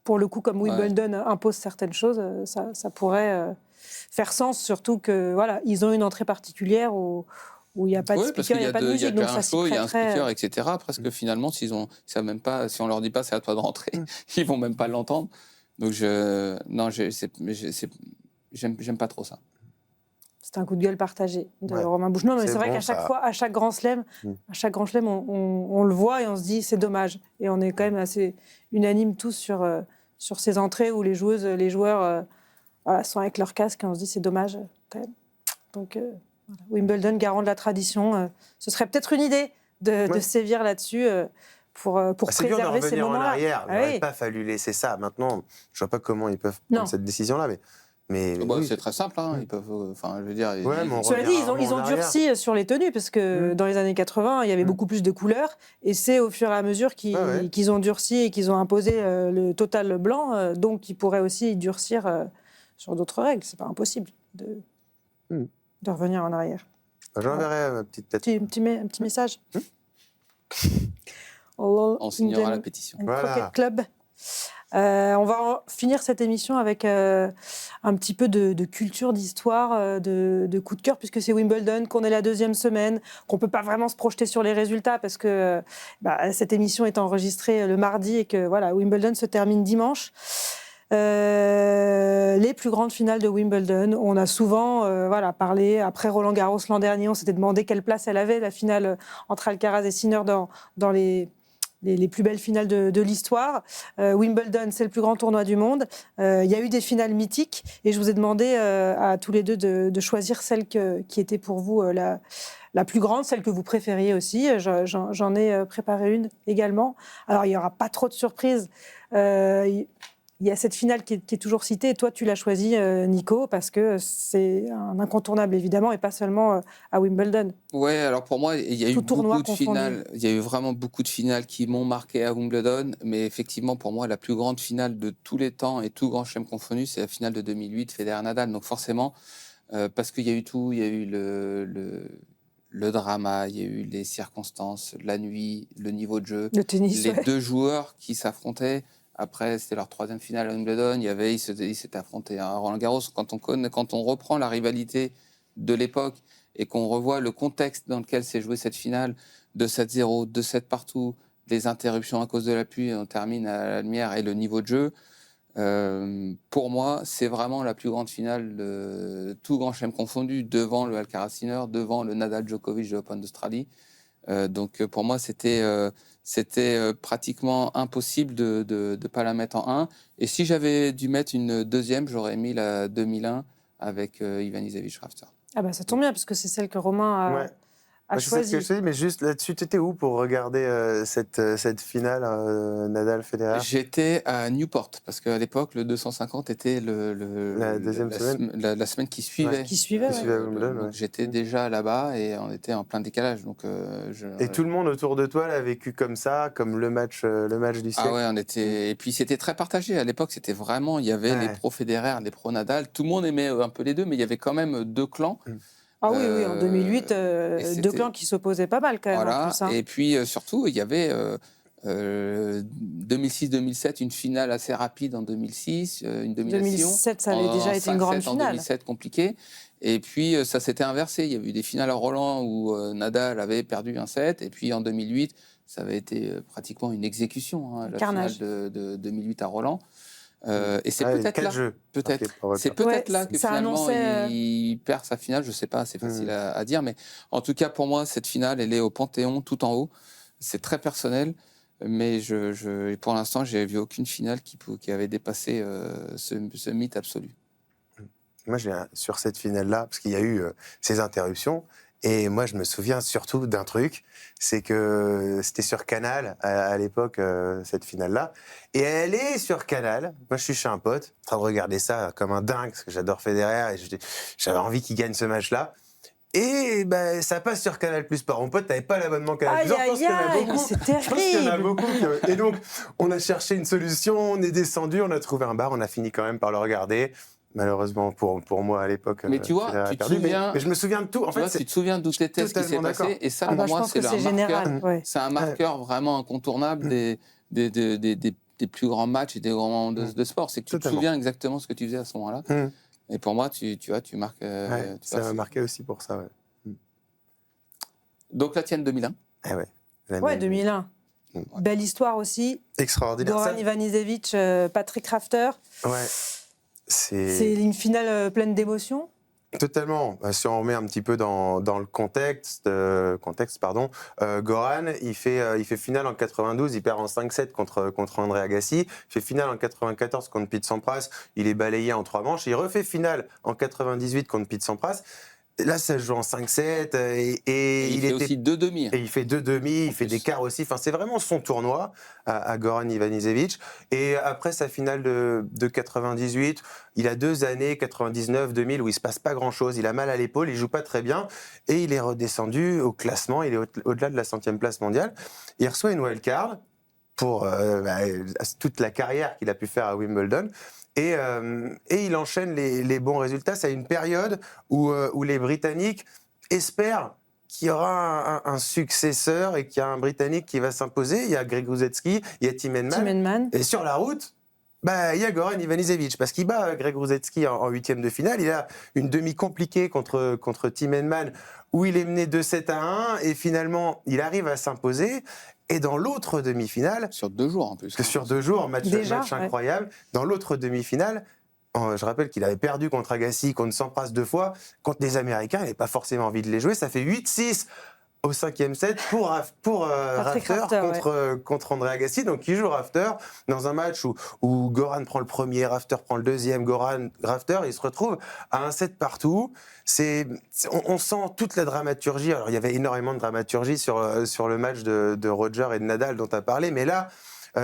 pour le coup, comme Wimbledon impose certaines choses, ça pourrait faire sens, surtout que voilà, ils ont une entrée particulière où il n'y a pas de speaker, il n'y a pas de musique, donc ça s'y prêterait. Il y a un speaker, etc. Presque finalement, ils savent même pas, si on leur dit pas c'est à toi de rentrer, ils vont même pas l'entendre. Donc j'aime pas trop ça. C'est un coup de gueule partagé de Romain Bouchneau. Mais c'est vrai qu'à chaque fois, à chaque Grand Chelem, on le voit et on se dit c'est dommage. Et on est quand même assez unanimes tous sur ces entrées où les joueuses, les joueurs sont avec leur casque et on se dit c'est dommage quand même. Donc Wimbledon, garant de la tradition, ce serait peut-être une idée de sévir là-dessus pour préserver ces moments-là. En arrière. Il n'aurait pas fallu laisser ça. Maintenant, je ne vois pas comment ils peuvent prendre cette décision-là, mais c'est très simple, hein. Ils peuvent, je veux dire. Cela dit, ils ont durci sur les tenues parce que dans les années 80, il y avait beaucoup plus de couleurs et c'est au fur et à mesure qu'ils ont durci et qu'ils ont imposé le total blanc. Donc, ils pourraient aussi durcir sur d'autres règles. C'est pas impossible de revenir en arrière. J'enverrai ma petite tête. Un petit message. On signera la pétition. Voilà. Club. On va finir cette émission avec un petit peu de culture, d'histoire, de coup de cœur, puisque c'est Wimbledon, qu'on est la deuxième semaine, qu'on ne peut pas vraiment se projeter sur les résultats, parce que cette émission est enregistrée le mardi et que Wimbledon se termine dimanche. Les plus grandes finales de Wimbledon, on a souvent parlé, après Roland-Garros l'an dernier, on s'était demandé quelle place elle avait, la finale entre Alcaraz et Sinner dans les plus belles finales de l'histoire. Wimbledon, c'est le plus grand tournoi du monde. Il y a eu des finales mythiques et je vous ai demandé à tous les deux de choisir celle qui était pour vous la plus grande, celle que vous préfériez aussi. J'en ai préparé une également. Alors, il n'y aura pas trop de surprises. Il y a cette finale qui est toujours citée, et toi tu l'as choisie, Nico, parce que c'est un incontournable évidemment, et pas seulement à Wimbledon. Ouais, alors pour moi, il y a eu beaucoup de finales. Il y a eu vraiment beaucoup de finales qui m'ont marqué à Wimbledon, mais effectivement pour moi la plus grande finale de tous les temps et tout grand chelem confondu, c'est la finale de 2008 Federer-Nadal. Donc forcément, parce qu'il y a eu tout, il y a eu le drama, il y a eu les circonstances, la nuit, le niveau de jeu, Le tennis, les ouais. deux joueurs qui s'affrontaient. Après, c'était leur 3e finale à Wimbledon. Ils s'étaient affrontés à Roland-Garros. Quand on reprend la rivalité de l'époque et qu'on revoit le contexte dans lequel s'est jouée cette finale, de 7-0, 2-7 partout, des interruptions à cause de la pluie, on termine à la lumière, et le niveau de jeu, pour moi, c'est vraiment la plus grande finale de tout grand chelem confondu, devant le Alcaraz-Sinner, devant le Nadal-Djokovic de l'Open d'Australie. Donc pour moi, c'était pratiquement impossible de ne pas la mettre en 1. Et si j'avais dû mettre une deuxième, j'aurais mis la 2001 avec Ivanisevic Rafter. Ah bah ça tombe bien, parce que c'est celle que Romain a, Ouais. a C'est ça ce que choisie. je te dis, mais juste là-dessus, tu étais où pour regarder cette finale Nadal-Federer? J'étais à Newport, parce qu'à l'époque, le 250 était La deuxième semaine la semaine qui suivait. Ouais. Qui suivait, Qui ouais. suivait à Wimbledon, Donc ouais. j'étais déjà là-bas et on était en plein décalage. Donc, Et tout le monde autour de toi l'a vécu comme ça, comme le match du siècle. Ah ouais, on était. Et puis c'était très partagé. À l'époque, c'était vraiment. Il y avait Ouais. les pro Federer, les pro Nadal. Tout le monde aimait un peu les deux, mais il y avait quand même deux clans. Ah oui, en 2008, et c'était- deux clans qui s'opposaient pas mal quand même. Voilà. En plus, hein. Et puis surtout, il y avait 2006-2007, une finale assez rapide en 2006, une domination. 2007, ça avait En déjà été une 5-7 grande en finale. 2007, compliqué. Et puis ça s'était inversé. Il y a eu des finales à Roland où Nadal avait perdu un set. Et puis en 2008, ça avait été pratiquement une exécution, la Carnage. finale de 2008 à Roland. Et c'est Ouais, peut-être 4 là. jeux. Peut-être. marqués par C'est Rupert. peut-être Ouais, là que ça finalement annonçait, il perd sa finale. Je sais pas, c'est facile à dire, mais en tout cas pour moi cette finale, elle est au Panthéon, tout en haut. C'est très personnel, mais pour l'instant j'ai vu aucune finale qui avait dépassé ce mythe absolu. Moi, sur cette finale-là, parce qu'il y a eu ces interruptions, et moi, je me souviens surtout d'un truc, c'est que c'était sur Canal à l'époque, cette finale-là. Et elle est sur Canal. Moi, je suis chez un pote, en train de regarder ça comme un dingue, parce que j'adore Federer, et j'avais envie qu'il gagne ce match-là. Et ben, ça passe sur Canal Plus Sport. Mon pote n'avait pas l'abonnement Canal Plus. Aïe, aïe, aïe, mais c'est Je pense qu'il y en a terrible. beaucoup. Et donc, on a cherché une solution, on est descendu, on a trouvé un bar, on a fini quand même par le regarder. Malheureusement pour moi à l'époque. Mais tu vois, Federer a tu te perdu. souviens- mais je me souviens de tout. En Tu fait, vois, tu te souviens d'où t'étais, ce qui s'est totalement passé, d'accord. et ça Ah bah, pour je moi pense c'est que c'est un marqueur. général. Ouais. C'est un marqueur vraiment incontournable des plus grands matchs et des grands moments de sport. C'est que tu te Totalement. souviens exactement ce que tu faisais à ce moment-là. Et pour moi, tu marques. Ouais, tu ça passes. m'a marqué aussi pour ça. Ouais. Donc la tienne 2001. Ah ouais. La Ouais, mienne. 2001. Belle histoire aussi. Extraordinaire. Goran Ça, Ivanisevic, Patrick Rafter. ouais. C'est C'est une finale pleine d'émotions. totalement. Si on remet un petit peu dans le contexte, Goran, il fait finale en 92, il perd en 5-7 contre André Agassi. Il fait finale en 94 contre Pete Sampras, il est balayé en 3 manches. Il refait finale en 98 contre Pete Sampras. Là, ça se joue en 5-7 et Il fait aussi deux demi. Et il fait 2 demi, il fait des quarts aussi. Enfin, c'est vraiment son tournoi à Goran Ivanisevic. Et après sa finale de 98, il a 2 années, 99, 2000, où il se passe pas grand-chose. Il a mal à l'épaule, il joue pas très bien. Et il est redescendu au classement, il est au-delà de la 100e place mondiale. Il reçoit une wildcard pour toute la carrière qu'il a pu faire à Wimbledon. Et il enchaîne les bons résultats. C'est une période où les Britanniques espèrent qu'il y aura un successeur et qu'il y a un Britannique qui va s'imposer. Il y a Greg Rusedski, il y a Tim Henman. Tim Henman. Et sur la route, il y a Goran Ivanisevic, parce qu'il bat Greg Rusedski en 8e de finale. Il a une demi compliquée contre Tim Henman, où il est mené 2-7-1, et finalement, il arrive à s'imposer. Et dans l'autre demi-finale, Sur 2 jours en plus. sur 2 jours, match Déjà, ouais. incroyable. Dans l'autre demi-finale, je rappelle qu'il avait perdu contre Agassi, contre Sampras 2 fois. Contre les Américains, il n'avait pas forcément envie de les jouer. Ça fait 8-6 au 5e set pour Rafter contre André Agassi. Donc il joue Rafter dans un match où Goran prend le premier, Rafter prend le deuxième, Rafter, il se retrouve à un set partout. On sent toute la dramaturgie. Alors il y avait énormément de dramaturgie sur le match de Roger et de Nadal dont tu as parlé, mais là,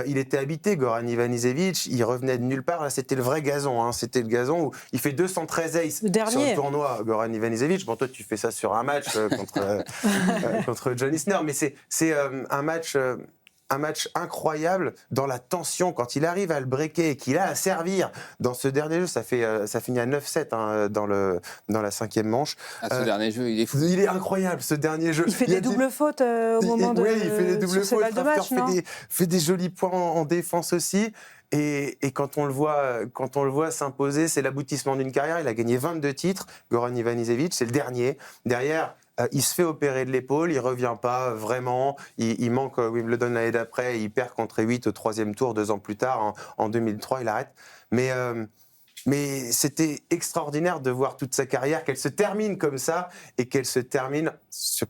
il était habité, Goran Ivanisevic, il revenait de nulle part. Là, c'était le vrai gazon. Hein. C'était le gazon où il fait 213 aces sur le tournoi, Goran Ivanisevic. Bon, toi, tu fais ça sur un match contre John Isner, mais c'est un match un match incroyable dans la tension. Quand il arrive à le breaker et qu'il a à servir dans ce dernier jeu, ça finit à 9-7 dans la 5e manche. Ce dernier jeu, il est fou. Il est incroyable, ce dernier jeu. Il fait des doubles fautes au moment de... Oui, il fait des doubles fautes. De match, fait des jolis points en défense aussi. Et quand on le voit s'imposer, c'est l'aboutissement d'une carrière. Il a gagné 22 titres, Goran Ivanisevic, c'est le dernier. Derrière, il se fait opérer de l'épaule, il revient pas vraiment. Il manque Wimbledon l'année d'après, il perd contre 8 au 3e tour 2 ans plus tard. En 2003, il arrête. Mais c'était extraordinaire de voir toute sa carrière, qu'elle se termine comme ça et qu'elle se termine,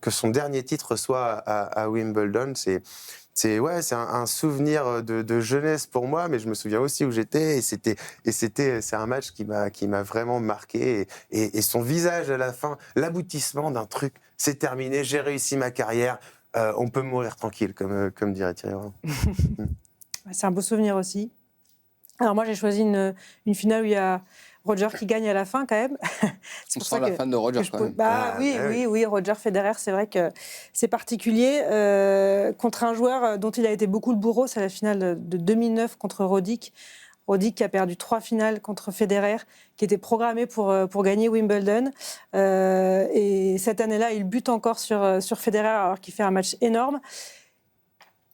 que son dernier titre soit à Wimbledon. C'est un souvenir de jeunesse pour moi, mais je me souviens aussi où j'étais c'est un match qui m'a vraiment marqué et son visage à la fin, l'aboutissement d'un truc, c'est terminé, j'ai réussi ma carrière, on peut mourir tranquille comme dirait Thierry Roland. C'est un beau souvenir aussi. Alors moi j'ai choisi une finale où il y a Roger qui gagne à la fin quand même. On sent la fan de Roger quand même. Oui, Roger Federer, c'est vrai que c'est particulier. Contre un joueur dont il a été beaucoup le bourreau, c'est la finale de 2009 contre Roddick. Roddick qui a perdu 3 finales contre Federer, qui était programmé pour gagner Wimbledon. Et cette année-là, il bute encore sur Federer alors qu'il fait un match énorme.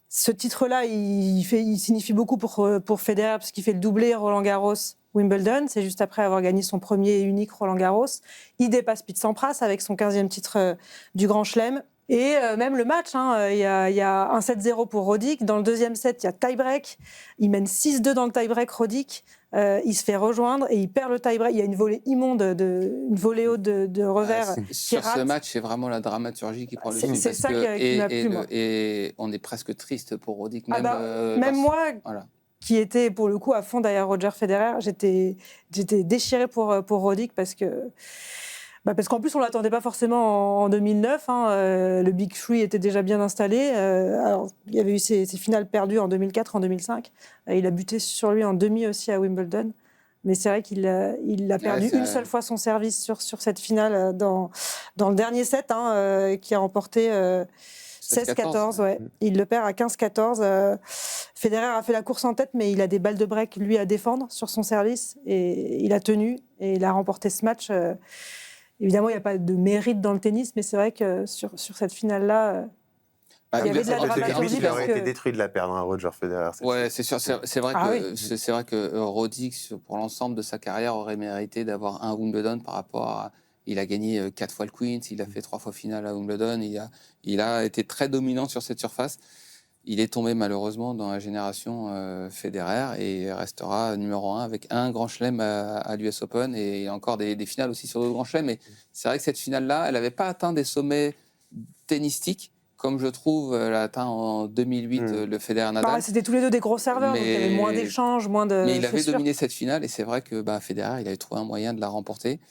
Ce titre-là, il signifie beaucoup pour Federer parce qu'il fait le doublé Roland-Garros. Wimbledon, c'est juste après avoir gagné son premier et unique Roland-Garros. Il dépasse Pete Sampras avec son 15e titre du Grand Chelem. Et même le match, il y a un 7-0 pour Roddick. Dans le deuxième set, il y a tie-break. Il mène 6-2 dans le tie-break, Roddick. Il se fait rejoindre et il perd le tie-break. Il y a une volée immonde, une volée haute de revers. Sur ce match, c'est vraiment la dramaturgie qui prend le dessus. C'est ça qui m'a plu, moi. Et on est presque triste pour Roddick. Même moi... Voilà. Qui était pour le coup à fond derrière Roger Federer, j'étais déchirée pour Roddick parce qu'en plus on l'attendait pas forcément en 2009. Le Big Three était déjà bien installé. Alors il y avait eu ces finales perdues en 2004, en 2005. Il a buté sur lui en demi aussi à Wimbledon. Mais c'est vrai qu'il a perdu une seule fois son service sur cette finale dans le dernier set, qui a remporté 16-14, ouais. Il le perd à 15-14. Federer a fait la course en tête, mais il a des balles de break, lui, à défendre sur son service. Et il a tenu et il a remporté ce match. Évidemment, il n'y a pas de mérite dans le tennis, mais c'est vrai que sur cette finale-là... il y avait de la dramaturgie. Il aurait été détruit de la perdre, Roger Federer. C'est sûr. C'est vrai que Roddick, pour l'ensemble de sa carrière, aurait mérité d'avoir un Wimbledon par rapport à... Il a gagné 4 fois le Queens, il a fait 3 fois finale à Wimbledon, il a été très dominant sur cette surface. Il est tombé malheureusement dans la génération Federer et restera numéro 1 avec un grand chelem à l'US Open et encore des finales aussi sur d'autres grands chelems. Mais c'est vrai que cette finale-là, elle n'avait pas atteint des sommets tennistiques comme je trouve l'a atteint en 2008 le Federer-Nadal. C'était tous les deux des gros serveurs, donc il y avait moins d'échanges, moins de... Mais il avait dominé cette finale et c'est vrai que Federer, il avait trouvé un moyen de la remporter.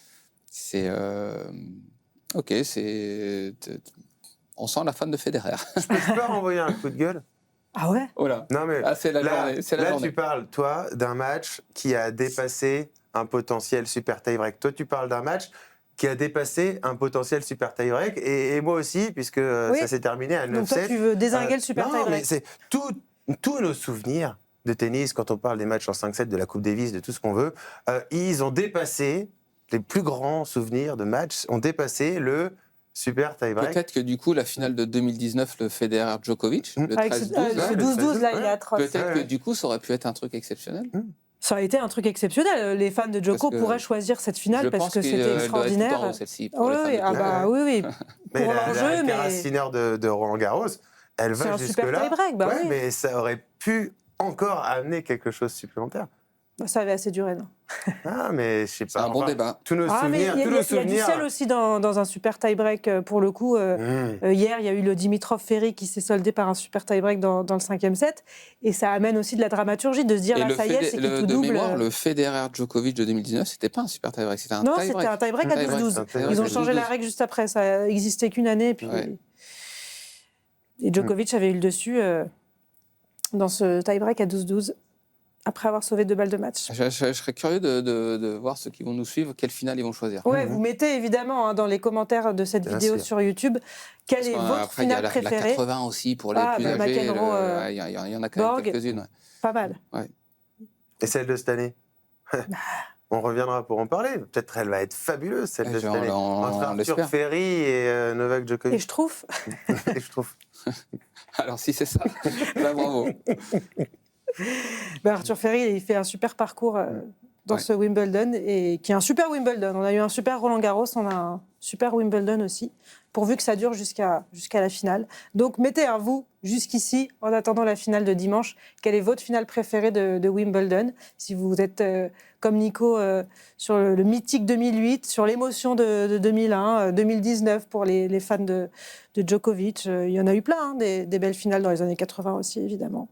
On sent la fan de Federer. Je peux pas renvoyer un coup de gueule? Ah ouais? Oh là. Non mais c'est la journée. Là, tu parles, toi, d'un match qui a dépassé un potentiel super tie-break. Toi, tu parles d'un match qui a dépassé un potentiel super tie-break. Et moi aussi, puisque ça s'est terminé à 9-7. Donc toi, tu veux dézinguer le super tie-break. Mais c'est tous nos souvenirs de tennis, quand on parle des matchs en 5-7, de la Coupe Davis, de tout ce qu'on veut, ils ont dépassé... Les plus grands souvenirs de matchs ont dépassé le super tie-break. Peut-être que du coup, la finale de 2019, le Federer-Djokovic, le 13-12, le 12-12, là, il est atroce. Peut-être que du coup, ça aurait pu être un truc exceptionnel. Ça aurait été un truc exceptionnel. Les fans de Djoko pourraient choisir cette finale parce que c'était extraordinaire. Oui. Pour l'enjeu, mais la Sinner de Roland-Garros, elle va jusque-là. Mais ça aurait pu encore amener quelque chose de supplémentaire. Ça avait assez duré, non? Mais je sais pas. C'est un bon débat. Tous nos souvenirs. Il y a du sel aussi dans un super tie-break pour le coup. Hier, il y a eu le Dimitrov-Ferry qui s'est soldé par un super tie-break dans le 5e set. Et ça amène aussi de la dramaturgie de se dire, là, ça y est, c'est qui tout double. Mémoire, le Federer-Djokovic de 2019, c'était pas un super tie-break, c'était un tie-break. Non, c'était un tie-break à 12-12. Ils ont changé la règle juste après. Ça n'existait qu'une année. Et Djokovic avait eu le dessus dans ce tie-break à 12-12. après avoir sauvé 2 balles de match. Je serais curieux de voir ceux qui vont nous suivre, quelle finale ils vont choisir. Ouais, vous mettez évidemment dans les commentaires de cette Bien vidéo sûr. sur YouTube quelle Parce est votre après, il y a finale la préférée. 80 aussi pour les plus âgés. McEnroe, Il y en a quand Borg. même quelques-unes. Ouais. Pas mal. Et celle de cette année on reviendra pour en parler. Peut-être elle va être fabuleuse, celle de cette année. Entre Arthur l'espère. Ferry et Novak Et Djokovic. je trouve, Et je trouve. Alors, si c'est ça, là, bravo. Arthur Ferry, il fait un super parcours dans ce Wimbledon, et qui est un super Wimbledon. On a eu un super Roland-Garros, on a un super Wimbledon aussi, pourvu que ça dure jusqu'à la finale. Donc, mettez un vous jusqu'ici, en attendant la finale de dimanche. Quelle est votre finale préférée de Wimbledon? Si vous êtes comme Nico sur le mythique 2008, sur l'émotion de 2001, 2019 pour les fans de Djokovic. Il y en a eu plein, des belles finales dans les années 80 aussi, évidemment.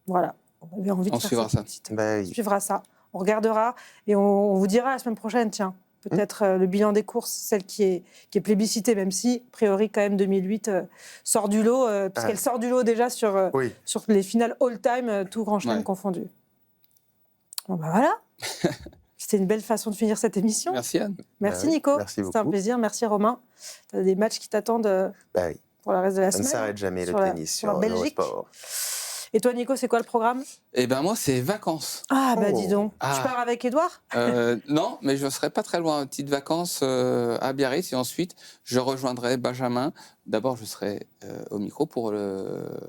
Voilà. On avait envie de On faire suivra cette ça. petite- Bah On oui. suivra ça. On regardera et on vous dira la semaine prochaine, tiens, peut-être le bilan des courses, celle qui est plébiscitée, même si, a priori, quand même, 2008 sort du lot, puisqu'elle sort du lot déjà sur Oui. les finales all-time, tout grand chelem Ouais. confondu. Bon, bah voilà. C'était une belle façon de finir cette émission. Merci, Anne. Merci, Bah oui, Nico. merci C'était un beaucoup. plaisir. Merci, Romain. Tu as des matchs qui t'attendent Bah oui. pour le reste de la Ça ne semaine. s'arrête jamais, le Sur la- tennis, sur la sur Belgique. Eurosport. Et toi, Nico, c'est quoi le programme? Eh ben moi, c'est vacances. Ah, bah Oh. dis donc. Ah. Tu pars avec Edouard? Non, mais je ne serai pas très loin. Petites vacances à Biarritz et ensuite, je rejoindrai Benjamin. D'abord, je serai au micro pour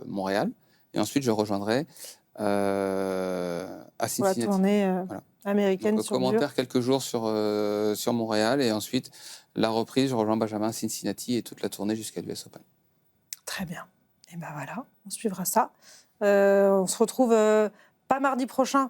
Montréal et ensuite, je rejoindrai à Pour la Cincinnati. tournée Voilà. américaine Donc, sur dur. commentaire quelques jours sur Montréal et ensuite, la reprise, je rejoins Benjamin à Cincinnati et toute la tournée jusqu'à l'US Open. Très bien. Et ben voilà, on suivra ça. On se retrouve pas mardi prochain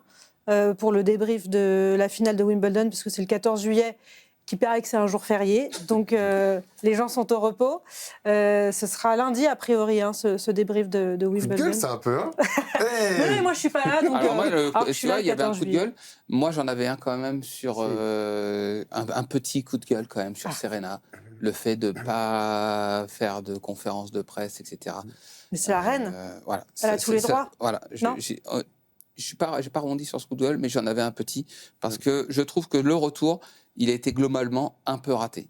pour le débrief de la finale de Wimbledon, puisque c'est le 14 juillet, qui paraît que c'est un jour férié. Donc les gens sont au repos. Ce sera lundi, a priori, ce débrief de Coup de Wimbledon. gueule, ça un peu, hein Non, mais moi, je suis pas là. Donc, Alors moi, alors que je tu suis là vois, le il y avait un 14 coup de juillet. gueule. Moi, j'en avais un quand même sur Si. un petit coup de gueule quand même sur Serena. Le fait de pas faire de conférence de presse, etc. Mais c'est la reine. Voilà. Elle a tous les droits. Voilà. Non. J'ai pas rebondi sur ce coup de gueule, mais j'en avais un petit parce que je trouve que le retour, il a été globalement un peu raté.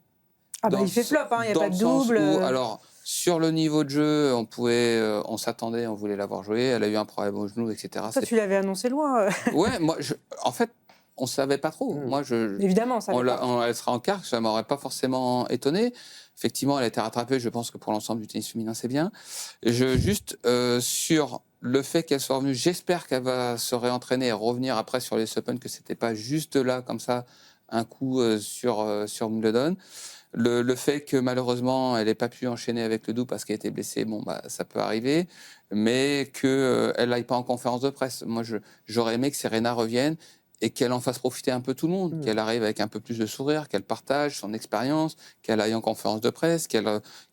Ah bah, Dans il fait le- flop, il n'y a dans pas le de sens double. où, alors, sur le niveau de jeu, on s'attendait, on voulait l'avoir joué. Elle a eu un problème au genou, etc. Toi, tu l'avais annoncé loin. Ouais, moi, en fait, on savait pas trop. Moi, Évidemment, ça elle sera en quart, ça m'aurait pas forcément étonné. Effectivement, elle a été rattrapée. Je pense que pour l'ensemble du tennis féminin, c'est bien. Juste sur le fait qu'elle soit revenue, j'espère qu'elle va se réentraîner et revenir après sur les Open, que c'était pas juste là comme ça un coup sur Wimbledon. Le fait que malheureusement elle n'ait pas pu enchaîner avec le double parce qu'elle était blessée, bon bah ça peut arriver, mais que elle n'aille pas en conférence de presse. Moi, j'aurais aimé que Serena revienne et qu'elle en fasse profiter un peu tout le monde, qu'elle arrive avec un peu plus de sourire, qu'elle partage son expérience, qu'elle aille en conférence de presse, qu'elle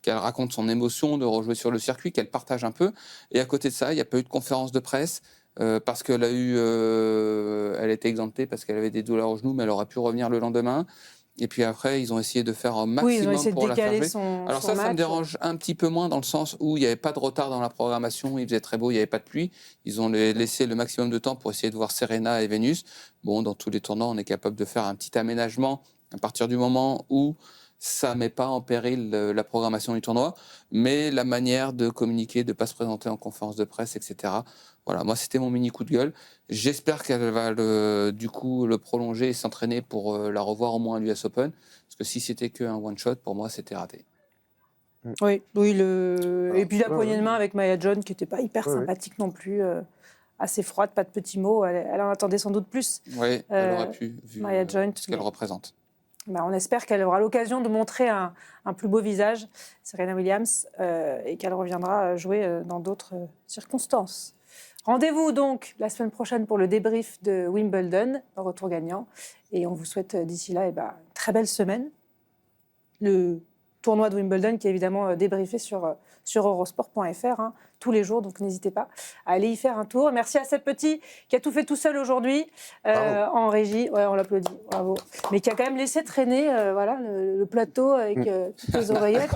raconte son émotion de rejouer sur le circuit, qu'elle partage un peu. Et à côté de ça, il n'y a pas eu de conférence de presse parce qu'elle elle était exemptée parce qu'elle avait des douleurs au genou, mais elle aurait pu revenir le lendemain. Et puis après, ils ont essayé de faire un Oui, ils ont maximum essayé de pour la faire décaler jouer. Alors son ça me match. dérange un petit peu moins dans le sens où il n'y avait pas de retard dans la programmation, il faisait très beau, il n'y avait pas de pluie. Ils ont laissé le maximum de temps pour essayer de voir Serena et Vénus. Bon, dans tous les tournois, on est capable de faire un petit aménagement à partir du moment où ça ne met pas en péril la programmation du tournoi, mais la manière de communiquer, de ne pas se présenter en conférence de presse, etc. Voilà, moi, c'était mon mini coup de gueule. J'espère qu'elle va du coup le prolonger et s'entraîner pour la revoir au moins à l'US Open. Parce que si c'était qu'un one-shot, pour moi, c'était raté. Oui, et puis la poignée de main avec Maya John, qui n'était pas hyper Ouais, ouais. sympathique non plus, assez froide, pas de petits mots. Elle en attendait sans doute plus. Oui, elle aurait pu, vu Maya Joint, ce qu'elle mais- représente. Bah, on espère qu'elle aura l'occasion de montrer un plus beau visage, Serena Williams, et qu'elle reviendra jouer dans d'autres circonstances. Rendez-vous donc la semaine prochaine pour le débrief de Wimbledon, retour gagnant. Et on vous souhaite d'ici là une très belle semaine. Le tournoi de Wimbledon qui est évidemment débriefé sur sur eurosport.fr tous les jours, donc n'hésitez pas à aller y faire un tour. Merci à Seb Petit qui a tout fait tout seul aujourd'hui en régie, ouais, on l'applaudit, bravo, mais qui a quand même laissé traîner le plateau avec toutes les oreillettes.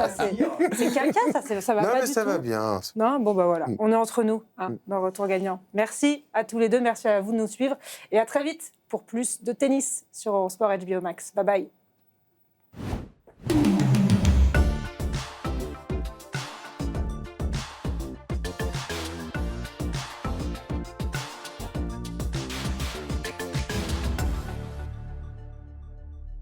C'est caca, ça va non, pas mais du ça tout. va bien. Non, bon voilà, on est entre nous dans Retour gagnant. Merci à tous les deux, merci à vous de nous suivre et à très vite pour plus de tennis sur Eurosport HBO Max. Bye bye.